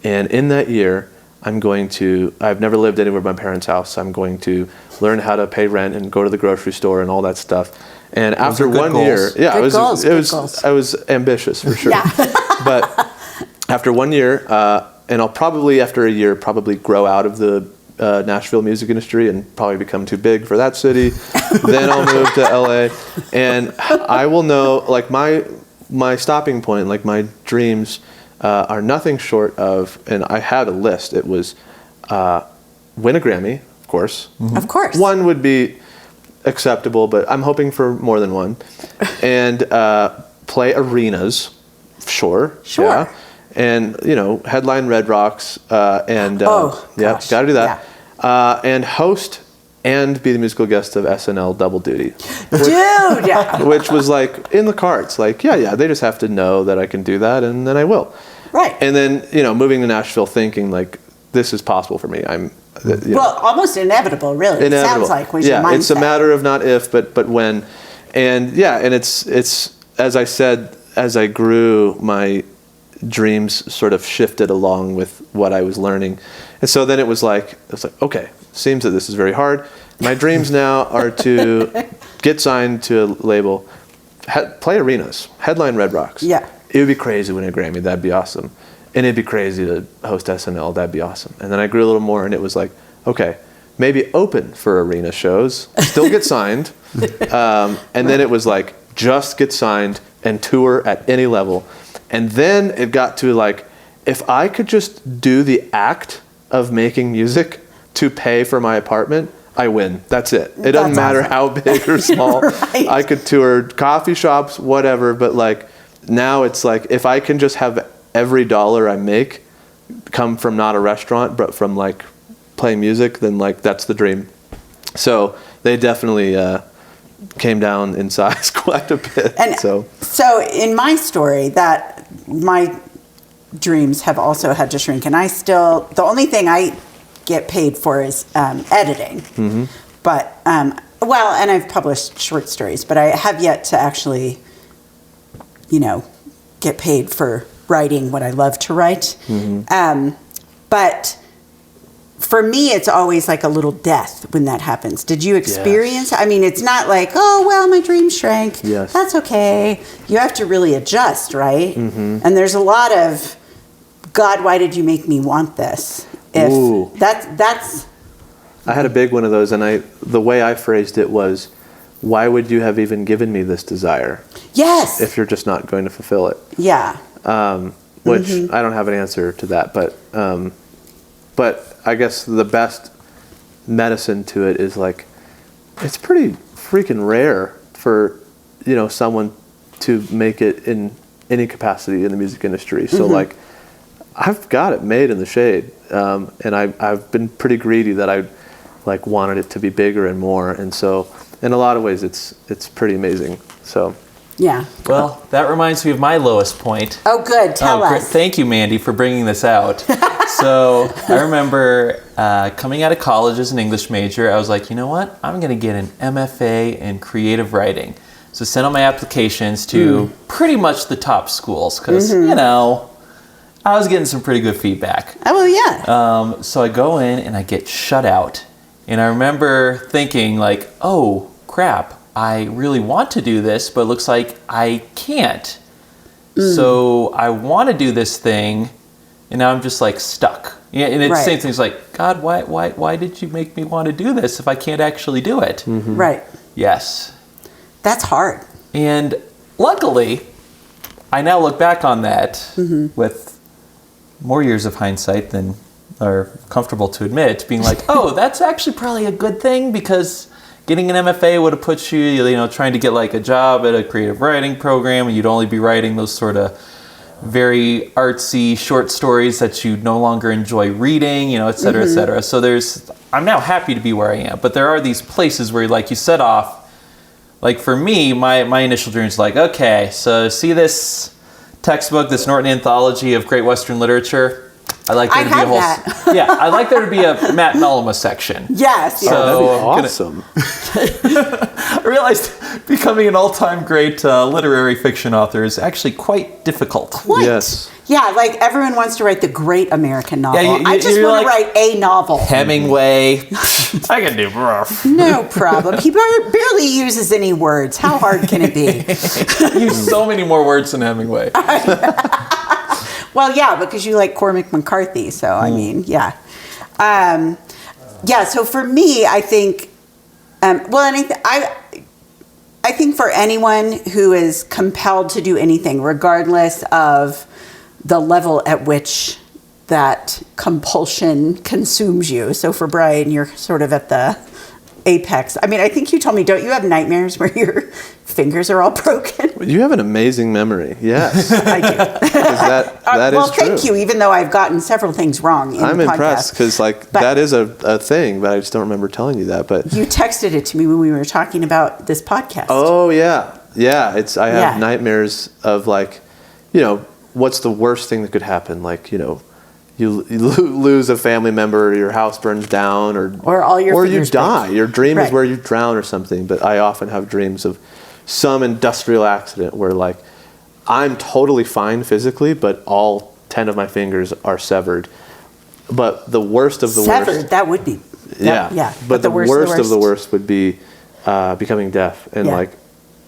And in that year, I've never lived anywhere but my parents' house, so I'm going to learn how to pay rent and go to the grocery store and all that stuff. And after 1 year, yeah, Good goals. I was ambitious for sure. Yeah. But after 1 year, and I'll probably, after a year, probably grow out of the Nashville music industry and probably become too big for that city. Then I'll move to LA, and I will know, like, my stopping point, like my dreams are nothing short of, and I had a list. It was win a Grammy, of course. Mm-hmm. Of course. One would be acceptable, but I'm hoping for more than one. And play arenas, sure. Yeah. And, headline Red Rocks, and yeah, got to do that. Yeah. And host and be the musical guest of SNL Double Duty. Dude, yeah. Which was, like, in the cards. Like, yeah, they just have to know that I can do that, and then I will. Right. And then, moving to Nashville thinking, like, this is possible for me. Well, almost inevitable, really. It sounds like was your mindset. Yeah, it's a matter of not if, but when. And, yeah, and it's as I said, as I grew, my dreams sort of shifted along with what I was learning. And so then it was like, okay, seems that this is very hard. My dreams now are to get signed to a label, play arenas, headline Red Rocks. Yeah. It would be crazy to win a Grammy. That'd be awesome. And it'd be crazy to host SNL. That'd be awesome. And then I grew a little more, and it was like, okay, maybe open for arena shows, still get signed. And then it was like, just get signed and tour at any level. And then it got to, like, if I could just do the act of making music to pay for my apartment, I win. That's it. It doesn't matter awesome. How big or small. Right. I could tour coffee shops, whatever, but, like, now it's like, if I can just have every dollar I make come from not a restaurant, but from, like, playing music, then, like, that's the dream. So they definitely came down in size quite a bit. And so in my story, that my dreams have also had to shrink, and the only thing I get paid for is editing. Mm-hmm. But and I've published short stories, but I have yet to actually, get paid for writing what I love to write. Mm-hmm. But for me, it's always like a little death when that happens. Did you experience? Yes. I mean, it's not like, oh, well, my dream shrank. Yes. That's okay. You have to really adjust, right? Mm-hmm. And there's a lot of, God, why did you make me want this? Ooh. That's. I had a big one of those, and the way I phrased it was, why would you have even given me this desire? Yes. If you're just not going to fulfill it. Yeah. Which I don't have an answer to that, but I guess the best medicine to it is, like, it's pretty freaking rare for, someone to make it in any capacity in the music industry. So, like, I've got it made in the shade, and I've been pretty greedy that I, like, wanted it to be bigger and more, and so in a lot of ways it's pretty amazing. So. Yeah. Well, that reminds me of my lowest point. Oh, good. Tell us. Thank you, Mandy, for bringing this out. So I remember coming out of college as an English major. I was like, you know what? I'm going to get an MFA in creative writing. So sent out my applications to pretty much the top schools because, I was getting some pretty good feedback. Oh, well, yeah. So I go in and I get shut out. And I remember thinking like, oh, crap, I really want to do this, but it looks like I can't. So I want to do this thing, and now I'm just like stuck. Yeah, and it's the same thing. It's like, God, why did you make me want to do this if I can't actually do it? Mm-hmm. Right. Yes. That's hard. And luckily, I now look back on that with more years of hindsight than are comfortable to admit, being like, oh, that's actually probably a good thing, because getting an MFA would have put you, trying to get like a job at a creative writing program, and you'd only be writing those sort of very artsy short stories that you no longer enjoy reading, et cetera, et cetera. So I'm now happy to be where I am, but there are these places where, like you set off, like for me, my initial dream is like, okay, so see this textbook, this Norton Anthology of Great Western Literature? I'd like there to be a whole that. Yeah, I'd like there to be a Matt Mellema section. Yes. So That'd be awesome. I realized becoming an all-time great literary fiction author is actually quite difficult. What? Yes. Yeah, like everyone wants to write the great American novel. Yeah, I just you're want like to write a novel. Hemingway. I can do rough. No problem. He barely uses any words. How hard can it be? Use so many more words than Hemingway. Well, yeah, because you like Cormac McCarthy. So, I mean, yeah. So for me, I think, I think for anyone who is compelled to do anything, regardless of the level at which that compulsion consumes you. So for Brian, you're sort of at the apex. I mean, I think you told me, don't you have nightmares where your fingers are all broken? You have an amazing memory. Yes. I do. That is true. Thank you, even though I've gotten several things wrong in I'm the podcast. impressed because that is a thing, but I just don't remember telling you that. But you texted it to me when we were talking about this podcast. Oh, yeah. Yeah. I have nightmares of what's the worst thing that could happen? Like, you lose a family member, or your house burns down, or all your or you fingers die. break. Your dream Right. is where you drown or something. But I often have dreams of some industrial accident where I'm totally fine physically, but all 10 of my fingers are severed. But the worst of the worst. Severed, that would be. Yeah. But the worst of the worst would be becoming deaf. And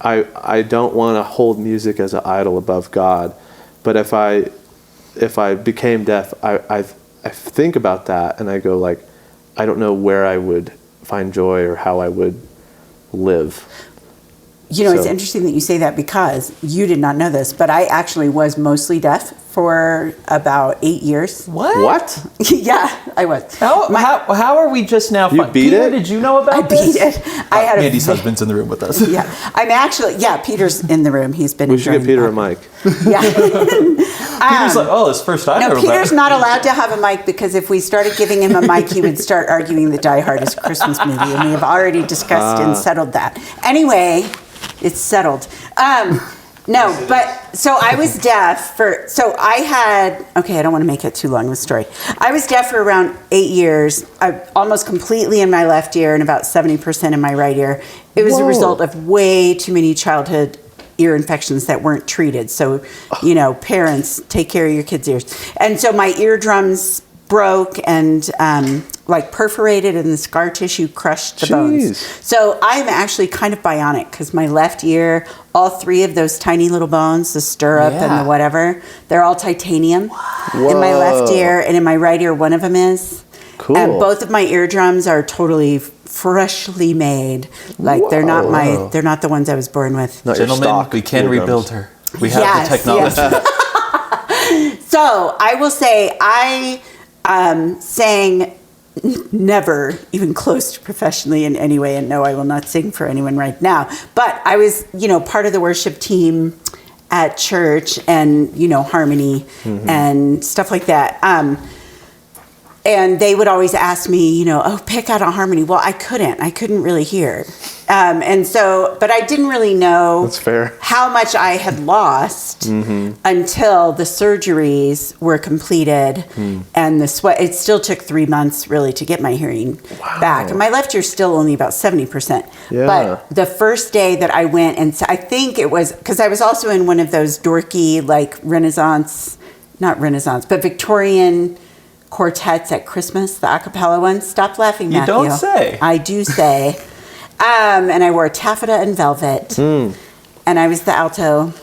I don't want to hold music as an idol above God. But if I became deaf, I think about that and I go I don't know where I would find joy or how I would live. It's interesting that you say that, because you did not know this, but I actually was mostly deaf for about 8 years. What? Yeah, I was. How are we just now? You beat Peter, it? Did you know about I this? beat it. I had Mandy's husband's in the room with us. Yeah, I'm actually. Yeah, Peter's in the room. He's been. We should get Peter a mic. Yeah. Peter's like, oh, it's first I No, heard Peter's about not allowed to have a mic, because if we started giving him a mic, he would start arguing that Die Hard is a Christmas movie, and we have already discussed and settled that. Anyway, it's settled. No, but so I was deaf I don't want to make it too long of a story. I was deaf for around 8 years, almost completely in my left ear and about 70% in my right ear. It was a result of way too many childhood ear infections that weren't treated. So, parents, take care of your kids' ears. And so my eardrums broke and perforated, and the scar tissue crushed the bones. So I'm actually kind of bionic, because my left ear, all 3 of those tiny little bones, the stirrup and the whatever, they're all titanium in my left ear, and in my right ear, one of them is. Cool. And both of my eardrums are totally freshly made. They're not the ones I was born with. Not your Gentlemen, stock we can eardrums. rebuild her. We have the technology. Yes. So I will say I sang never even close to professionally in any way, and no, I will not sing for anyone right now. But I was, part of the worship team at church, and harmony and stuff like that. And they would always ask me, pick out a harmony. Well, I couldn't really hear. But I didn't really know That's fair. how much I had lost until the surgeries were completed and the sweat. It still took 3 months really to get my hearing back. And my left ear's still only about 70%. Yeah. But the first day that I went, and I think it was because I was also in one of those dorky Renaissance not Renaissance, but Victorian quartets at Christmas, the a cappella ones. Stop laughing, Matthew. You don't say. I do say. And I wore taffeta and velvet. And I was the alto.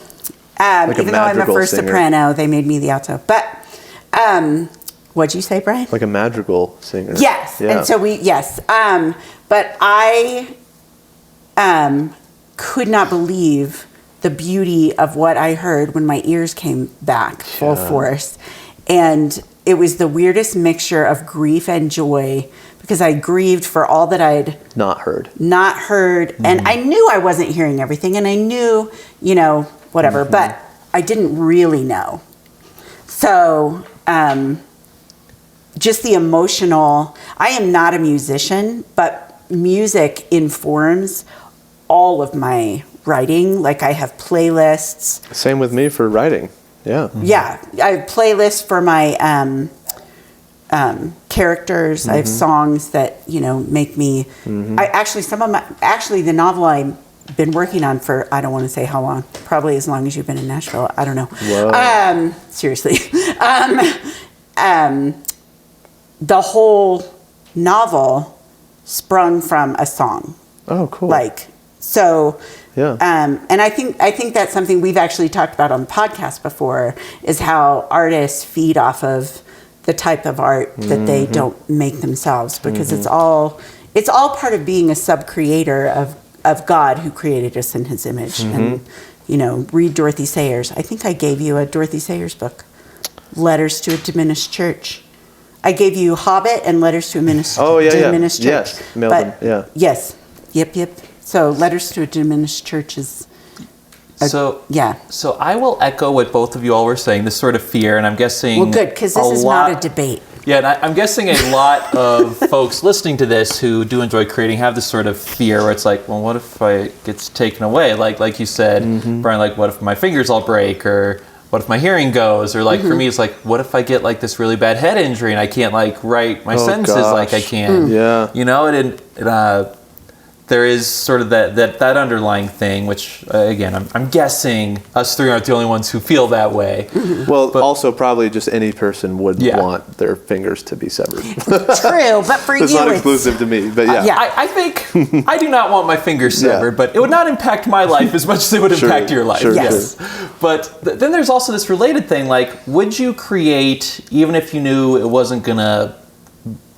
Even though I'm a first singer. soprano, they made me the alto. But what'd you say, Brian? Like a madrigal singer. Yes. Yeah. And so but I could not believe the beauty of what I heard when my ears came back full force. And it was the weirdest mixture of grief and joy, because I grieved for all that I'd Not heard. And I knew I wasn't hearing everything, and I knew, whatever, but I didn't really know. So just the emotional, I am not a musician, but music informs all of my writing. Like, I have playlists. Same with me for writing. Yeah. Yeah, I have playlists for my characters. I have songs that make me. I actually the novel I've been working on for, I don't want to say how long, probably as long as you've been in Nashville. I don't know. Whoa. Seriously, the whole novel sprung from a song. Oh, cool. Yeah. And I think that's something we've actually talked about on the podcast before, is how artists feed off of the type of art that they don't make themselves, because it's all part of being a sub-creator of God, who created us in his image. And, read Dorothy Sayers. I think I gave you a Dorothy Sayers book, Letters to a Diminished Church. I gave you Hobbit and Letters to a Diminished Church. Yes, mailed them, yeah. Yes. Yep. So Letters to a Diminished Church is... So I will echo what both of you all were saying, this sort of fear, and I'm guessing... Well, good, because this is not a debate. Yeah, and I'm guessing a lot of folks listening to this who do enjoy creating have this sort of fear where it's like, well, what if it gets taken away? Like you said, Brian, like, what if my fingers all break? Or what if my hearing goes? Or like for me, it's like, what if I get like this really bad head injury and I can't like write my sentences like I can? Yeah. There is sort of that underlying thing, which again, I'm guessing us three aren't the only ones who feel that way. Well, also probably just any person would want their fingers to be severed. True, but for it's not exclusive to me, but yeah. I think I do not want my fingers severed, but it would not impact my life as much as it would impact your life. Sure, yes. But then there's also this related thing, like, would you create even if you knew it wasn't gonna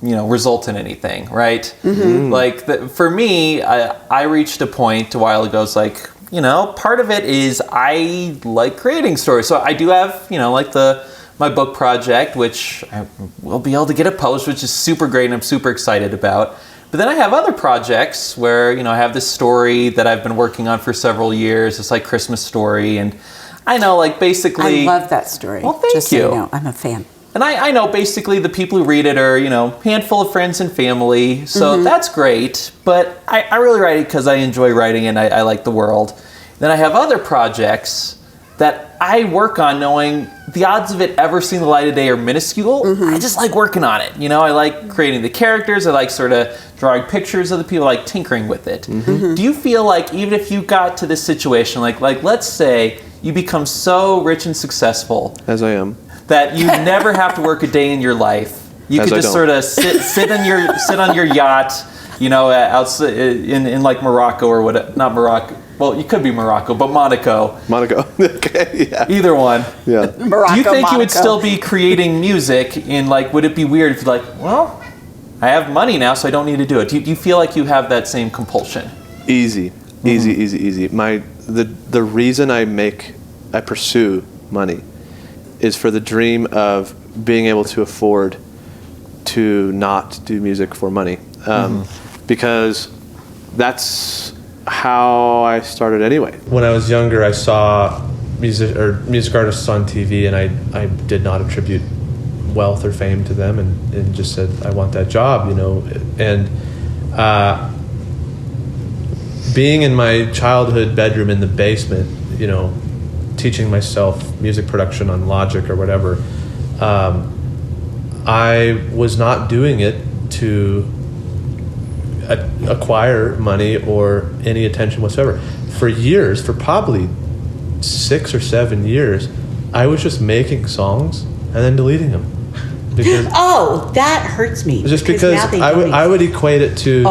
result in anything, right? Like for me, I reached a point a while ago. It's like, part of it is I like creating stories. So I do have, like my book project, which I will be able to get it published, which is super great and I'm super excited about. But then I have other projects where, I have this story that I've been working on for several years. It's like Christmas story. And I know, like, basically... I love that story. Well, thank you. So you know, I'm a fan. And I know basically the people who read it are, handful of friends and family. So that's great. But I really write it because I enjoy writing and I like the world. Then I have other projects that I work on knowing the odds of it ever seeing the light of day are minuscule. I just like working on it. I like creating the characters. I like sort of drawing pictures of the people, like tinkering with it. Do you feel like even if you got to this situation, like let's say you become so rich and successful. As I am. That you never have to work a day in your life. You could just sort of sit on your yacht, outside in like Morocco or what? Not Morocco. Well, you could be Morocco, but Monaco. Okay, yeah. Either one. Yeah. Morocco, do you think Monaco. You would still be creating music? And like, would it be weird if you're like, well, I have money now, so I don't need to do it? Do you feel like you have that same compulsion? Easy. The reason I pursue money is for the dream of being able to afford to not do music for money. Because that's how I started anyway. When I was younger, I saw music artists on TV, and I did not attribute wealth or fame to them, and just said, I want that job, And being in my childhood bedroom in the basement, teaching myself music production on Logic or whatever, I was not doing it to acquire money or any attention whatsoever. For years, for probably 6 or 7 years, I was just making songs and then deleting them. Because that hurts me. just because I would equate it to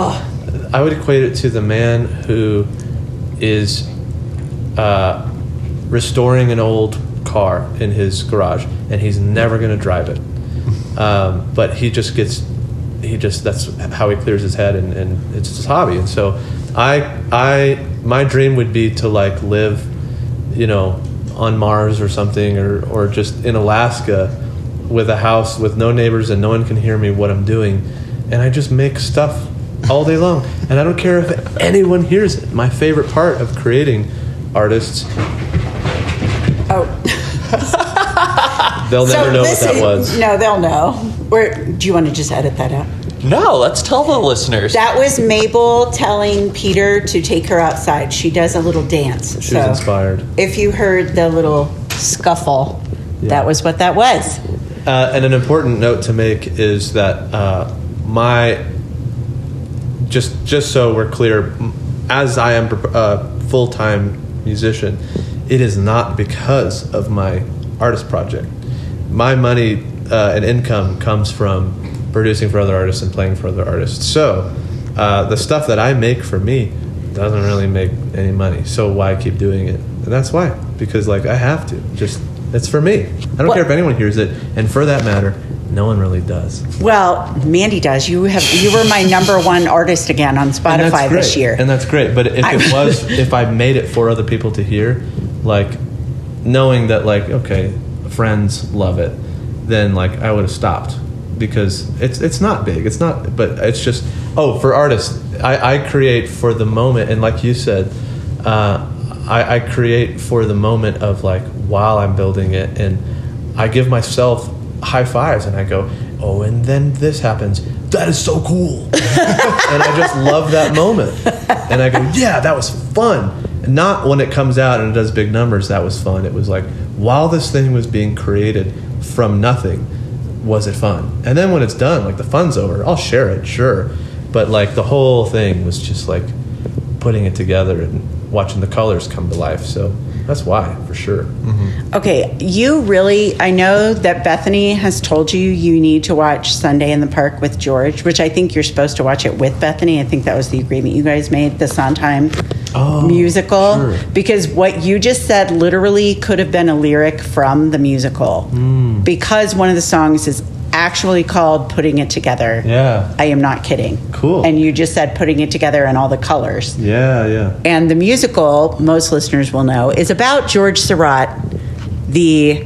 the man who is restoring an old car in his garage, and he's never going to drive it. But that's how he clears his head, and it's his hobby. And so my dream would be to like live, on Mars or something, or just in Alaska with a house with no neighbors and no one can hear me what I'm doing, and I just make stuff all day long, and I don't care if anyone hears it. My favorite part of creating artists. They'll never know what that was. No, they'll know. Do you want to just edit that out? No, let's tell the listeners. That was Mabel telling Peter to take her outside. She does a little dance. She was inspired. If you heard the little scuffle, that was what that was. And an important note to make is that just so we're clear, as I am a full-time musician, it is not because of my artist project. My money and income comes from producing for other artists and playing for other artists. So the stuff that I make for me doesn't really make any money. So why keep doing it? And that's why. Because I have to. It's for me. I don't care if anyone hears it. And for that matter, no one really does. Well, Mandy does. You were my number one artist again on Spotify this year. And that's great. But if I made it for other people to hear, knowing that okay, friends love it, then I would have stopped. Because it's not big. It's not, but it's just, for artists, I create for the moment. And like you said, I create for the moment of while I'm building it, and I give myself high fives and I go, and then this happens. That is so cool. And I just love that moment. And I go, yeah, that was fun. And not when it comes out and it does big numbers, that was fun. It was while this thing was being created from nothing, was it fun? And then when it's done, the fun's over, I'll share it, sure. But the whole thing was just putting it together and watching the colors come to life. So that's why, for sure. Mm-hmm. Okay, I know that Bethany has told you need to watch Sunday in the Park with George, which I think you're supposed to watch it with Bethany. I think that was the agreement you guys made, the Sondheim musical. Sure. Because what you just said literally could have been a lyric from the musical. Because one of the songs is actually called Putting It Together. Yeah. I am not kidding. Cool. And you just said Putting It Together in all the colors. Yeah. And the musical, most listeners will know, is about George Surratt, the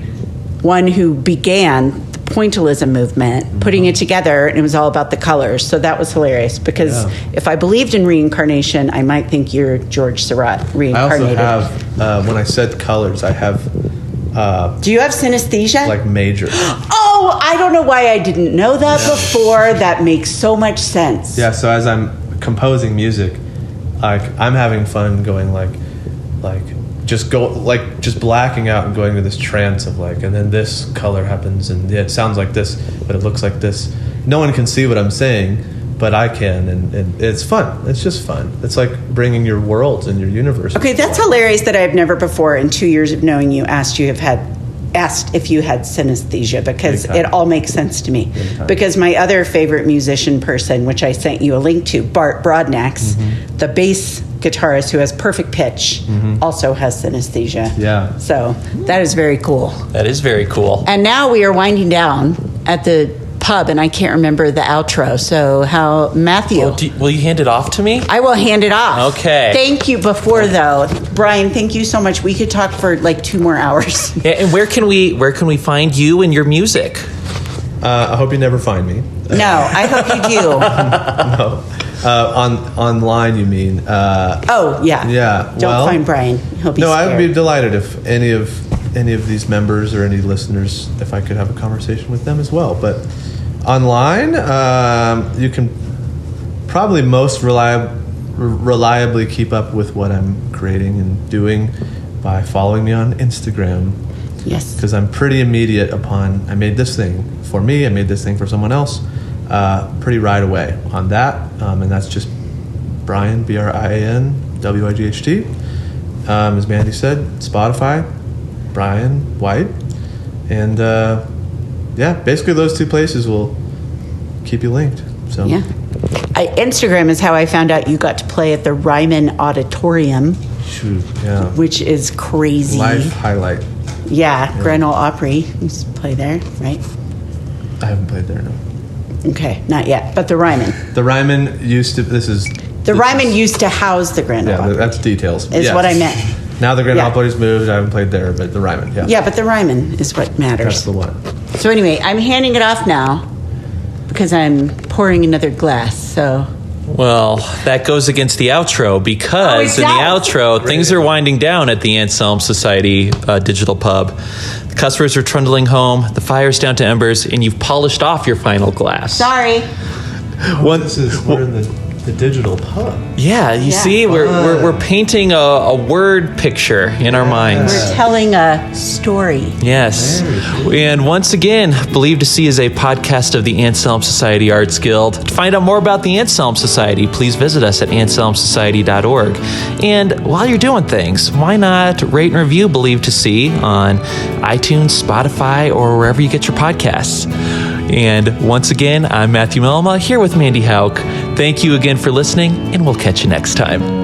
one who began the pointillism movement, putting it together, and it was all about the colors. So that was hilarious because if I believed in reincarnation, I might think you're George Surratt reincarnated. I also have, when I said colors, I have... do you have synesthesia? Major. I don't know why I didn't know that before. That makes so much sense. Yeah, so as I'm composing music, I'm having fun going just blacking out and going to this trance of and then this color happens and it sounds like this, but it looks like this. No one can see what I'm saying, but I can, and it's fun. It's just fun. It's bringing your worlds and your universe. Okay, that's hilarious that I've never before in 2 years of knowing you asked if you had synesthesia, because it all makes sense to me. Because my other favorite musician person, which I sent you a link to, Bart Broadnax, the bass guitarist who has perfect pitch, also has synesthesia. Yeah. So that is very cool. That is very cool. And now we are winding down at the pub, and I can't remember the outro. So Matthew. Will you hand it off to me? I will hand it off. Okay. Thank you though. Brian, thank you so much. We could talk for 2 more hours. And where can we find you and your music? I hope you never find me. No, I hope you do. No. Online, you mean? Yeah. Don't find Brian. He'll be scared. I would be delighted if any of these members or any listeners, if I could have a conversation with them as well. But online, you can probably most reliably keep up with what I'm creating and doing by following me on Instagram. Yes. Because I'm pretty immediate upon, I made this thing for me, I made this thing for someone else, pretty right away on that. And that's just Brian, BrianWight. As Mandy said, Spotify, Brian Wight. And basically those two places will keep you linked. So Yeah. Instagram is how I found out you got to play at the Ryman Auditorium, shoot, yeah. which is crazy. Life highlight. Yeah, Grand Ole Opry used to play there, right? I haven't played there, no. Okay, not yet, but the Ryman. The Ryman used to. The Ryman used to house the Grand Ole Yeah, Opry. that's details. Is Yes. what I meant. Now the Grand Yeah. Ole Opry's moved. I haven't played there, but the Ryman, yeah. Yeah, but the Ryman is what That's matters. the one. So anyway, I'm handing it off now because I'm pouring another glass. So Well, that goes against the outro because in the outro, things are winding down at the Anselm Society digital pub. The customers are trundling home, the fire's down to embers, and you've polished off your final glass. sorry. We're in the digital pub. Yeah, you see, we're painting a word picture in our minds. We're telling a story. Yes. And once again, Believe to See is a podcast of the Anselm Society Arts Guild. To find out more about the Anselm Society, please visit us at anselmsociety.org. And while you're doing things, why not rate and review Believe to See on iTunes, Spotify, or wherever you get your podcasts. And once again, I'm Matthew Melma here with Mandy Hauk. Thank you again for listening, and we'll catch you next time.